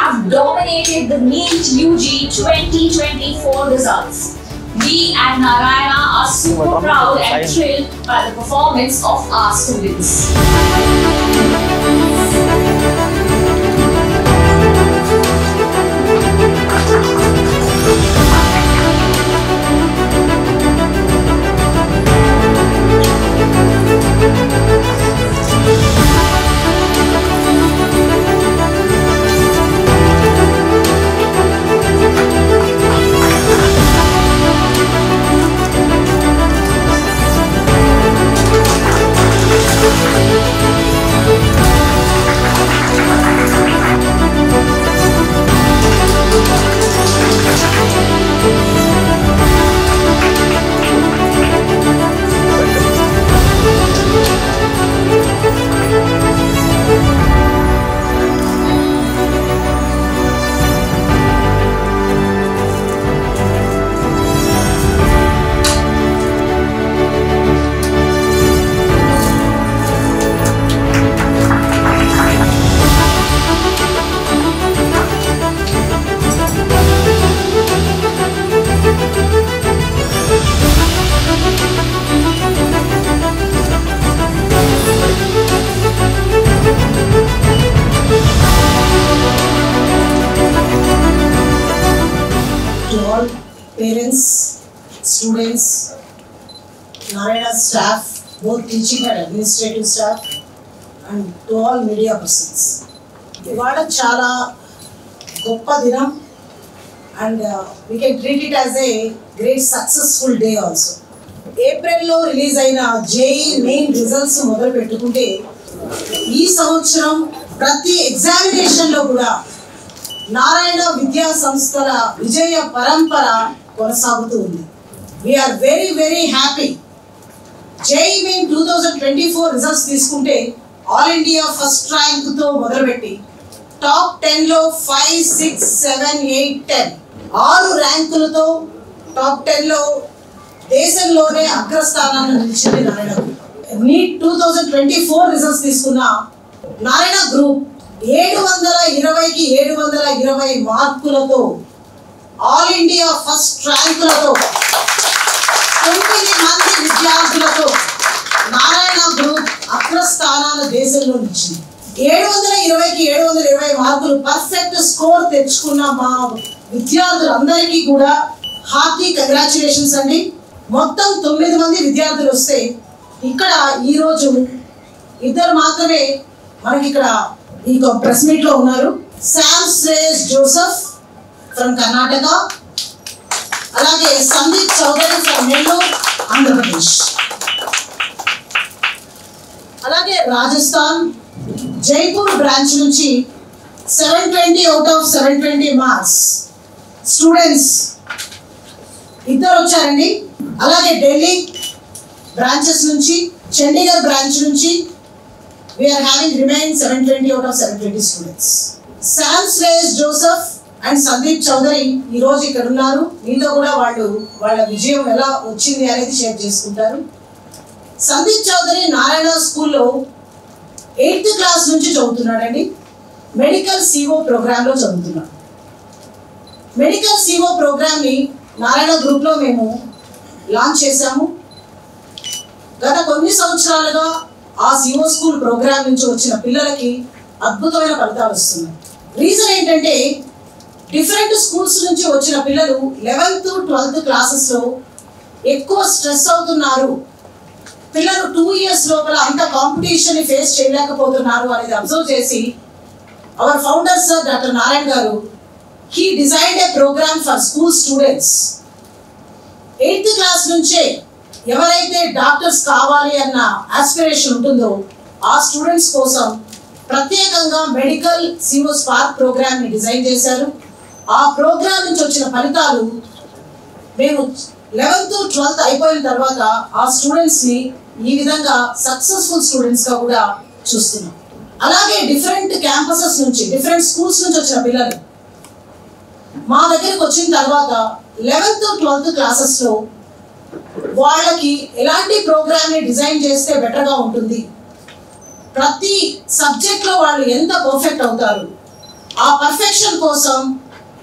have dominated the NEET UG 2024 results. We at Narayana are super proud and thrilled by the performance of our students. Parents, students, Narayana staff, both teaching and administrative staff, and to all media persons. Ivada chala goppa dinam, and we can treat it as a great successful day also. April lo release aina JEE main results modalu pettukunte ee samvatsaram prati examination lo kuda Narayana Vidya Samsthala Vijaya Parampara కొనసాగుతూ ఉంది. We are very happy. JEE Main 2024 results తీసుకుంటే all India first rank తో మొదలుపెట్టి top 10 లో 5, 6, 7, 8, 10 ఆరు ర్యాంకులతో top 10 లో దేశంలోనే అగ్రస్థానాన్ని నిలిచింది నారాయణ గ్రూప్. నీట్ 2024 రిజల్ట్స్ తీసుకున్న నారాయణ గ్రూప్ 720కి 720 మార్కులతో ఆల్ ఇండియా ఫస్ట్ ర్యాంకులతో 9 మంది విద్యార్థులతో నారాయణ గ్రూప్ అగ్రస్థానాల దేశంలో నిలిచింది. 720కి 720 మార్కులు పర్ఫెక్ట్ స్కోర్ తెచ్చుకున్న మా విద్యార్థులందరికీ కూడా హార్టీ కంగ్రాచులేషన్స్ అండి. మొత్తం 9 మంది విద్యార్థులు వస్తే ఇక్కడ ఈరోజు ఇద్దరు మాత్రమే మనకి ఇక్కడ ఈ ప్రెస్ మీట్ లో ఉన్నారు. Sam Shreyas Joseph from Karnataka, అలాగే సందీప్ చౌదరి ఫ్రమ్ నెల్లూరు ఆంధ్రప్రదేశ్, అలాగే రాజస్థాన్ జైపూర్ బ్రాంచ్ నుంచి 720 అవుట్ ఆఫ్ 720 మార్క్స్ స్టూడెంట్స్ ఇద్దరు వచ్చారండి. అలాగే ఢిల్లీ బ్రాంచెస్ నుంచి, చండీగఢ్ బ్రాంచ్ నుంచి we are having remained 720 out of 720 students. Sam Shreyas Joseph and Sandeep Chowdhury ఈ రోజు ఇక్కడ ఉన్నారు. మీతో కూడా వాళ్ళ విజయం ఎలా వచ్చింది అనేది షేర్ చేసుకుంటారు. సందీప్ చౌదరి నారాయణ స్కూల్లో 8th క్లాస్ నుంచి చదువుతున్నాడండి. మెడికల్ సిఓ ప్రోగ్రాంలో చదువుతున్నాడు. మెడికల్ సిఓ ప్రోగ్రామ్ని నారాయణ గ్రూప్లో మేము లాంచ్ చేశాము. గత కొన్ని సంవత్సరాలుగా ఆ సిఓ స్కూల్ ప్రోగ్రామ్ నుంచి వచ్చిన పిల్లలకి అద్భుతమైన ఫలితాలు వస్తున్నాయి. రీజన్ ఏంటంటే డిఫరెంట్ స్కూల్స్ నుంచి వచ్చిన పిల్లలు 11th, 12th క్లాసెస్లో ఎక్కువ స్ట్రెస్ అవుతున్నారు. పిల్లలు 2 years లోపల అంత కాంపిటీషన్ని ఫేస్ చేయలేకపోతున్నారు అనేది అబ్జర్వ్ చేసి our founder sir doctor Narayana గారు he designed a program for school students. 8th class నుంచే ఎవరైతే డాక్టర్స్ కావాలి అన్న ఆస్పిరేషన్ ఉంటుందో ఆ స్టూడెంట్స్ కోసం ప్రత్యేకంగా మెడికల్ సిఓ స్పార్క్ ప్రోగ్రామ్ని డిజైన్ చేశారు. ఆ ప్రోగ్రామ్ నుంచి వచ్చిన ఫలితాలు మేము 11th, 12th అయిపోయిన తర్వాత ఆ స్టూడెంట్స్ని ఈ విధంగా సక్సెస్ఫుల్ స్టూడెంట్స్గా కూడా చూస్తున్నాం. అలాగే డిఫరెంట్ క్యాంపసెస్ నుంచి, డిఫరెంట్ స్కూల్స్ నుంచి వచ్చిన పిల్లలు మా దగ్గరికి వచ్చిన తర్వాత 11th, 12th క్లాసెస్లో వాళ్ళకి ఎలాంటి ప్రోగ్రామ్ని డిజైన్ చేస్తే బెటర్గా ఉంటుంది, ప్రతి సబ్జెక్ట్లో వాళ్ళు ఎంత పర్ఫెక్ట్ అవుతారు, ఆ పర్ఫెక్షన్ కోసం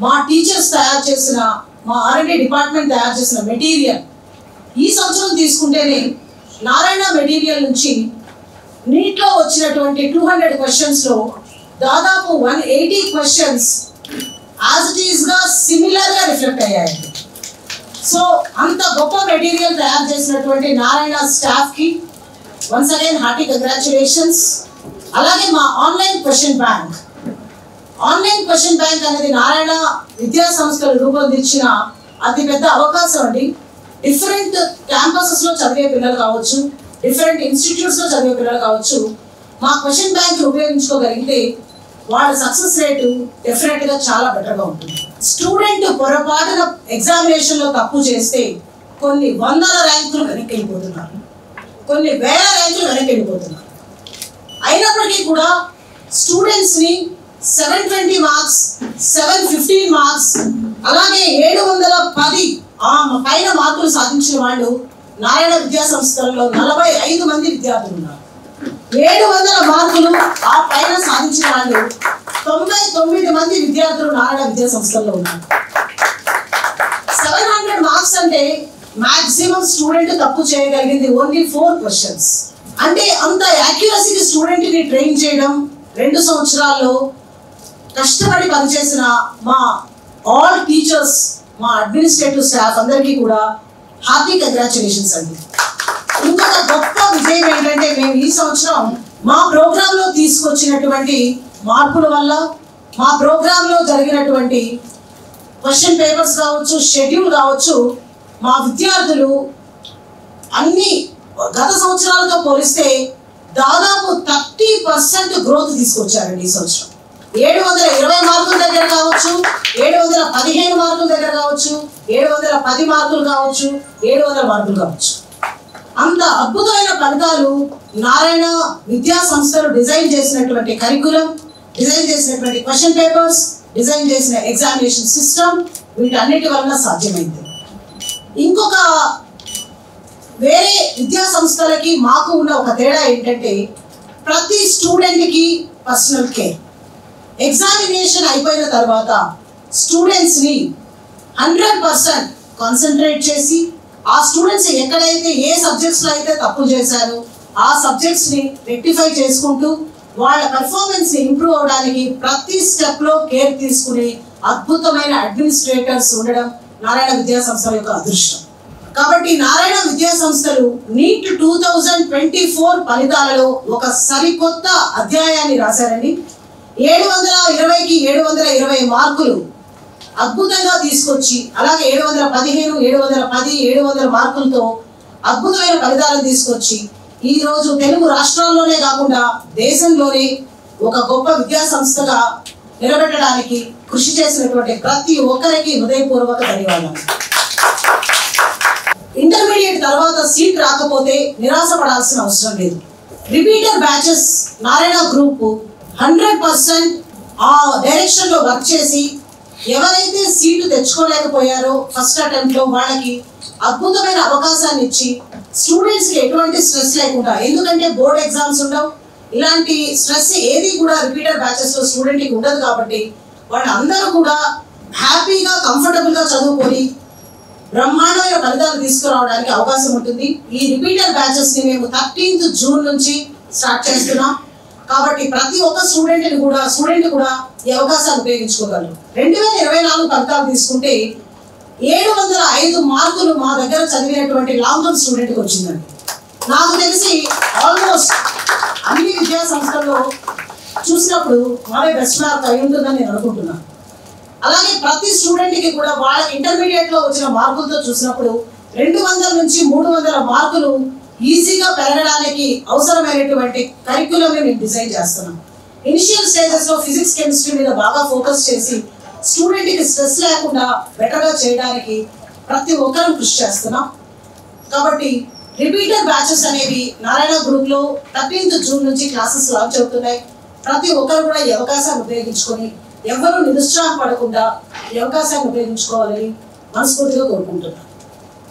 మా టీచర్స్ తయారు చేసిన, మా R&D డిపార్ట్మెంట్ తయారు చేసిన మెటీరియల్ ఈ సంవత్సరం తీసుకుంటేనే నారాయణ మెటీరియల్ నుంచి నీట్లో వచ్చినటువంటి 200 క్వశ్చన్స్లో దాదాపు 180 క్వశ్చన్స్ యాజ్ ఇట్ ఈస్గా సిమిలర్గా రిఫ్లెక్ట్ అయ్యాయండి. సో అంత గొప్ప మెటీరియల్ తయారు చేసినటువంటి నారాయణ స్టాఫ్కి వన్స్ అగైన్ హార్టీ కంగ్రాచులేషన్స్. అలాగే మా ఆన్లైన్ క్వశ్చన్ బ్యాంక్ అనేది నారాయణ విద్యా సంస్థలు రూపొందించిన అతిపెద్ద అవకాశం అండి. డిఫరెంట్ క్యాంపసెస్లో చదివే పిల్లలు కావచ్చు, డిఫరెంట్ ఇన్స్టిట్యూట్స్లో చదివే పిల్లలు కావచ్చు, మా క్వశ్చన్ బ్యాంక్ ఉపయోగించుకోగలిగితే వాళ్ళ సక్సెస్ రేటు డెఫినెట్గా చాలా బెటర్గా ఉంటుంది. స్టూడెంట్ పొరపాటున ఎగ్జామినేషన్లో తప్పు చేస్తే కొన్ని వందల ర్యాంకులు వెనక్కి వెళ్ళిపోతున్నారు, కొన్ని వేల ర్యాంకులు వెనక్కి వెళ్ళిపోతున్నారు. అయినప్పటికీ కూడా స్టూడెంట్స్ని 720 మార్క్స్, 715 మార్క్స్, అలాగే 710 పైన మార్కులు సాధించిన వాళ్ళు నారాయణ విద్యా సంస్థలలో 45 మంది విద్యార్థులు ఉన్నారు. 700 మార్కులు ఆ పైన సాధించిన వాళ్ళు 99 మంది విద్యార్థులు నారాయణ విద్యా సంస్థల్లో ఉన్నారు. 700 మార్క్స్ అంటే మాక్సిమం స్టూడెంట్ తప్పు చేయగలిగింది ఓన్లీ 4 క్వశ్చన్స్. అంటే అంత యాక్యురసీకి స్టూడెంట్ని ట్రైన్ చేయడం 2 సంవత్సరాల్లో కష్టపడి పనిచేసిన మా ఆల్ టీచర్స్, మా అడ్మినిస్ట్రేటివ్ స్టాఫ్ అందరికీ కూడా హార్టీ కంగ్రాచులేషన్స్ అండి. ఇంకొక గొప్ప విజయం ఏంటంటే మేము ఈ సంవత్సరం మా ప్రోగ్రాంలో తీసుకొచ్చినటువంటి మార్పుల వల్ల, మా ప్రోగ్రాంలో జరిగినటువంటి క్వశ్చన్ పేపర్స్ కావచ్చు, షెడ్యూల్ కావచ్చు, మా విద్యార్థులు అన్ని గత సంవత్సరాలతో పోలిస్తే దాదాపు 30% గ్రోత్ తీసుకొచ్చారండి ఈ సంవత్సరం. 720 మార్కుల దగ్గర కావచ్చు, 715 మార్కుల దగ్గర కావచ్చు, 710 మార్కులు కావచ్చు, 700 మార్కులు కావచ్చు. అంత అద్భుతమైన ఫలితాలు నారాయణ విద్యా సంస్థలు డిజైన్ చేసినటువంటి కరికులం, డిజైన్ చేసినటువంటి క్వశ్చన్ పేపర్స్, డిజైన్ చేసిన ఎగ్జామినేషన్ సిస్టమ్, వీటన్నిటి వలన సాధ్యమైంది. ఇంకొక వేరే విద్యా సంస్థలకి మాకు ఉన్న ఒక తేడా ఏంటంటే ప్రతి స్టూడెంట్కి పర్సనల్ కేర్. ఎగ్జామినేషన్ అయిపోయిన తర్వాత స్టూడెంట్స్ని 100% కాన్సన్ట్రేట్ చేసి ఆ స్టూడెంట్స్ ఎక్కడైతే ఏ సబ్జెక్ట్స్లో అయితే తప్పులు చేశారో ఆ సబ్జెక్ట్స్ని రెక్టిఫై చేసుకుంటూ వాళ్ళ పెర్ఫార్మెన్స్ని ఇంప్రూవ్ అవడానికి ప్రతి స్టెప్లో కేర్ తీసుకునే అద్భుతమైన అడ్మినిస్ట్రేటర్స్ ఉండడం నారాయణ విద్యా సంస్థల యొక్క అదృష్టం. కాబట్టి నారాయణ విద్యా సంస్థలు నీట్ 2024 ఫలితాలలో ఒక సరికొత్త అధ్యాయాన్ని రాశారండి. 720కి 720 మార్కులు అద్భుతంగా తీసుకొచ్చి, అలాగే 715, 710, 700 మార్కులతో అద్భుతమైన ఫలితాలను తీసుకొచ్చి ఈరోజు తెలుగు రాష్ట్రాల్లోనే కాకుండా దేశంలోనే ఒక గొప్ప విద్యా సంస్థగా నిలబెట్టడానికి కృషి చేసినటువంటి ప్రతి ఒక్కరికి హృదయపూర్వక ధన్యవాదాలు. ఇంటర్మీడియట్ తర్వాత సీట్ రాకపోతే నిరాశపడాల్సిన అవసరం లేదు. రిపీటర్ బ్యాచెస్ నారాయణ గ్రూప్ 100% ఆ డైరెక్షన్లో వర్క్ చేసి ఎవరైతే సీటు తెచ్చుకోలేకపోయారో ఫస్ట్ అటెంప్ట్లో వాళ్ళకి అద్భుతమైన అవకాశాన్ని ఇచ్చి స్టూడెంట్స్కి ఎటువంటి స్ట్రెస్ లేకుండా, ఎందుకంటే బోర్డ్ ఎగ్జామ్స్ ఉండవు, ఇలాంటి స్ట్రెస్ ఏది కూడా రిపీటర్ బ్యాచెస్లో స్టూడెంట్కి ఉండదు. కాబట్టి వాళ్ళందరూ కూడా హ్యాపీగా కంఫర్టబుల్గా చదువుకొని బ్రహ్మాండమైన ఫలితాలు తీసుకురావడానికి అవకాశం ఉంటుంది. ఈ రిపీటర్ బ్యాచెస్ని మేము 13th జూన్ నుంచి స్టార్ట్ చేస్తున్నాం. కాబట్టి ప్రతి ఒక్క స్టూడెంట్ కూడా ఈ అవకాశాన్ని ఉపయోగించుకోగలరు. 2024 ఫలితాలు తీసుకుంటే 705 మార్కులు మా దగ్గర చదివినటువంటి లాంగ్ టర్మ్ స్టూడెంట్కి వచ్చిందండి. నాకు తెలిసి ఆల్మోస్ట్ అన్ని విద్యా సంస్థల్లో చూసినప్పుడు మాదే బెస్ట్ మార్క్ అయి ఉంటుందని నేను అనుకుంటున్నాను. అలాగే ప్రతి స్టూడెంట్కి కూడా వాళ్ళ ఇంటర్మీడియట్లో వచ్చిన మార్కులతో చూసినప్పుడు 200 నుంచి 300 మార్కులు ఈజీగా పెరగడానికి అవసరమైనటువంటి కరిక్యులంని మేము డిజైన్ చేస్తున్నాం. ఇనిషియల్ స్టేజెస్లో ఫిజిక్స్, కెమిస్ట్రీ మీద బాగా ఫోకస్ చేసి స్టూడెంట్కి స్ట్రెస్ లేకుండా బెటర్గా చేయడానికి ప్రతి ఒక్కరూ కృషి చేస్తున్నాం. కాబట్టి రిపీటర్ బ్యాచెస్ అనేవి నారాయణ గ్రూప్లో 13th జూన్ నుంచి క్లాసెస్ లాంచ్ అవుతున్నాయి. ప్రతి ఒక్కరు కూడా ఈ అవకాశాన్ని ఉపయోగించుకొని ఎవరు నిరుత్సాహపడకుండా ఈ అవకాశాన్ని ఉపయోగించుకోవాలని మనస్ఫూర్తిగా కోరుకుంటున్నాను.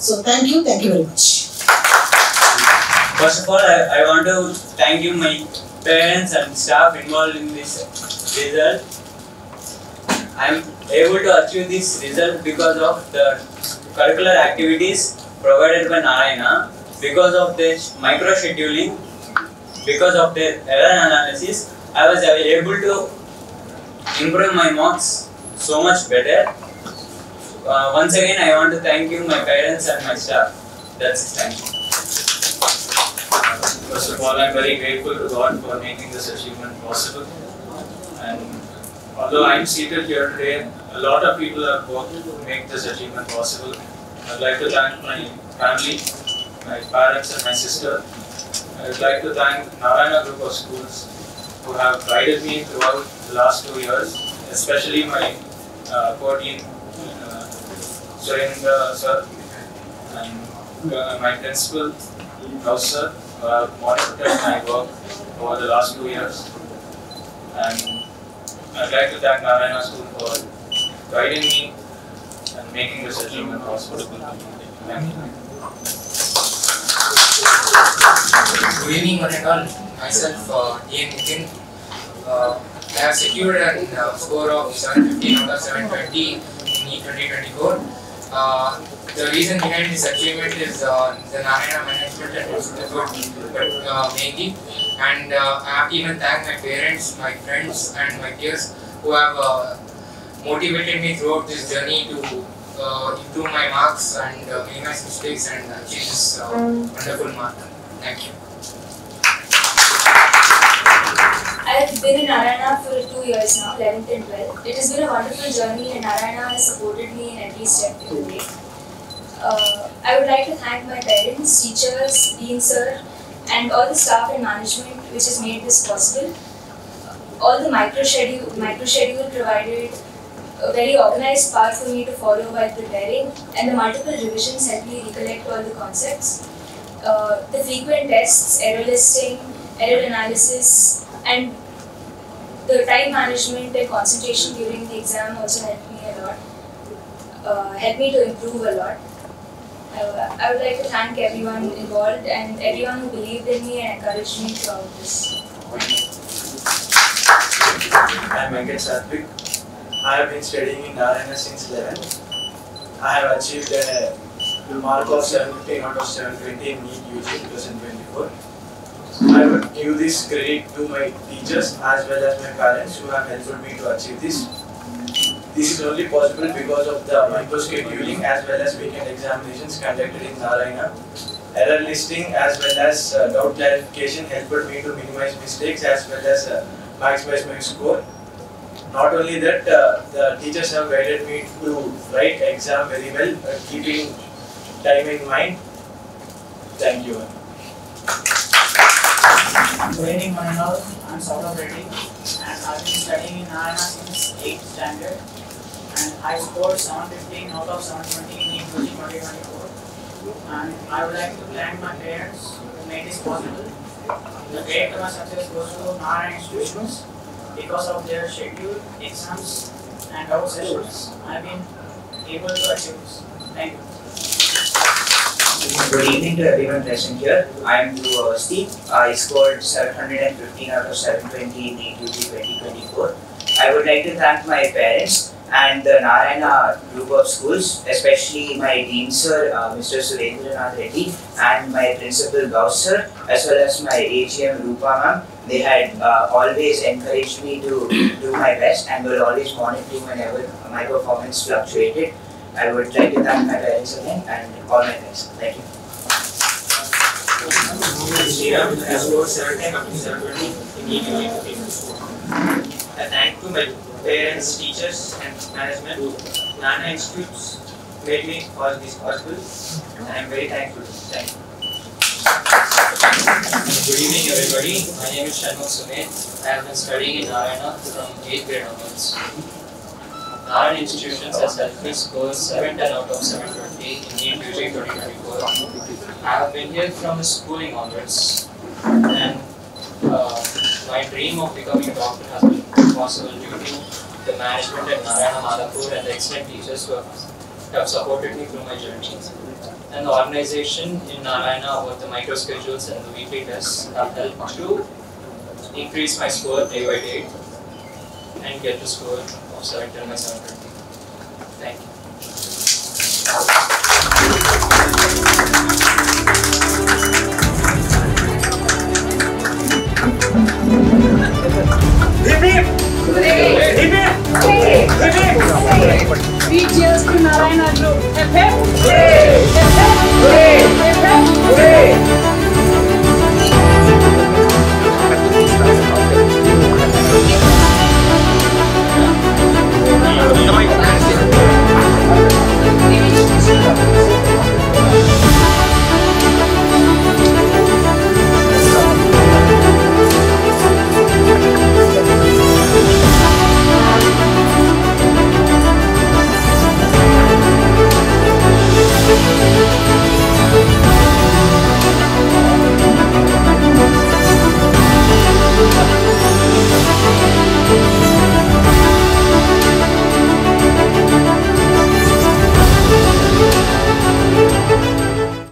So thank you very much. First of all, I want to thank you, my parents and staff involved in this result. I am able to achieve this result because of the curricular activities provided by Narayana, because of their micro scheduling, because of their error analysis. I was able to improve my marks so much better. Once again, I want to thank you, my parents and my staff. That's it. Thank you. First of all, I am very grateful to God for making this achievement possible. And although I am seated here today, a lot of people have worked to make this achievement possible. I'd like to thank my family, my parents and my sister. I'd like to thank Narayana Group of Schools who have guided me throughout the last 2 years, especially my core team, Surendra sir, and my principal, Rao sir, who have monitored my work over the last 2 years. And I'd like to thank Narayana School for guiding me and making this achievement possible. Thank you. Good evening, one and all. Myself, D.N. Nitin. I have secured a score of 715 out of 720 in NEET 2024. The reason behind this achievement is the Narayana management and its effort, but mainly. And I have to even thank my parents, my friends, and my peers who have motivated me throughout this journey to improve my marks and minimize mistakes and achieve this wonderful mark. Thank you. I've been in Narayana for 2 years now, 11th and 12th. It has been a wonderful journey and Narayana has supported me in every step of the way. I would like to thank my parents, teachers, Dean sir, and all the staff and management which has made this possible. All the micro schedule provided a very organized path for me to follow while preparing, and the multiple revisions helped me recollect all the concepts. The frequent tests, error listing, error analysis, and the time management and concentration during the exam also helped me a lot, helped me to improve a lot. I would like to thank everyone involved and everyone who believed in me and encouraged me throughout this. I am Venkat Satvik. I have been studying in Narayana since 11th. I have achieved a mark of 715 out of 720 in NEET UG 2024. I would give this credit to my teachers as well as my parents who have helped me to achieve this. This is only possible because of the micro-scheduling as well as weekend examinations conducted in Narayana. Error listing as well as doubt clarification helped me to minimize mistakes as well as maximize my score. Not only that, the teachers have guided me to write exam very well, keeping time in mind. Thank you. Good evening, one and all. I am Saurabh Reddy and I have been studying in Narayana since 8th standard. And I scored 715 out of 720 in NEET 2024. And I would like to thank my parents who made this possible. The great to my success goes to Narayana institutions. Because of their schedule, exams, and out sessions, I have been able to achieve this. Thank you. Good evening to everyone present here. I am Dhruv Avasthi. I scored 715 out of 720 in NEET UG 2024. I would like to thank my parents and the Narayana Group of Schools, especially my Dean Sir, Mr. Surendra Reddy, and my Principal Gauss Sir, as well as my AGM Rupa Ma'am. They had always encouraged me to do my best and were always monitoring whenever my performance fluctuated. I would like to thank my parents again and all my friends. Thank you. I scored 710 up to 720 in NEET UG 2024. I thank to my parents, teachers, and management. Narayana Institutes made me all this possible, and I am very thankful. Thank you. Good evening, everybody. My name is Shanmukh Sumit. I have been studying in Narayana from 8th grade onwards. Narayana Institutions has helped me score 710 out of 720 in NEET UG 2024. I have been here from schooling onwards, and my dream of becoming a doctor has been possible due to the management at Narayana Madhapur and the excellent teachers who have supported me through my journey. And the organization in Narayana about the micro schedules and the weekly tests have helped to increase my score day by day and get the score of of 710 by 720. Thank you. We cheers to Narayana Group. Hip hip.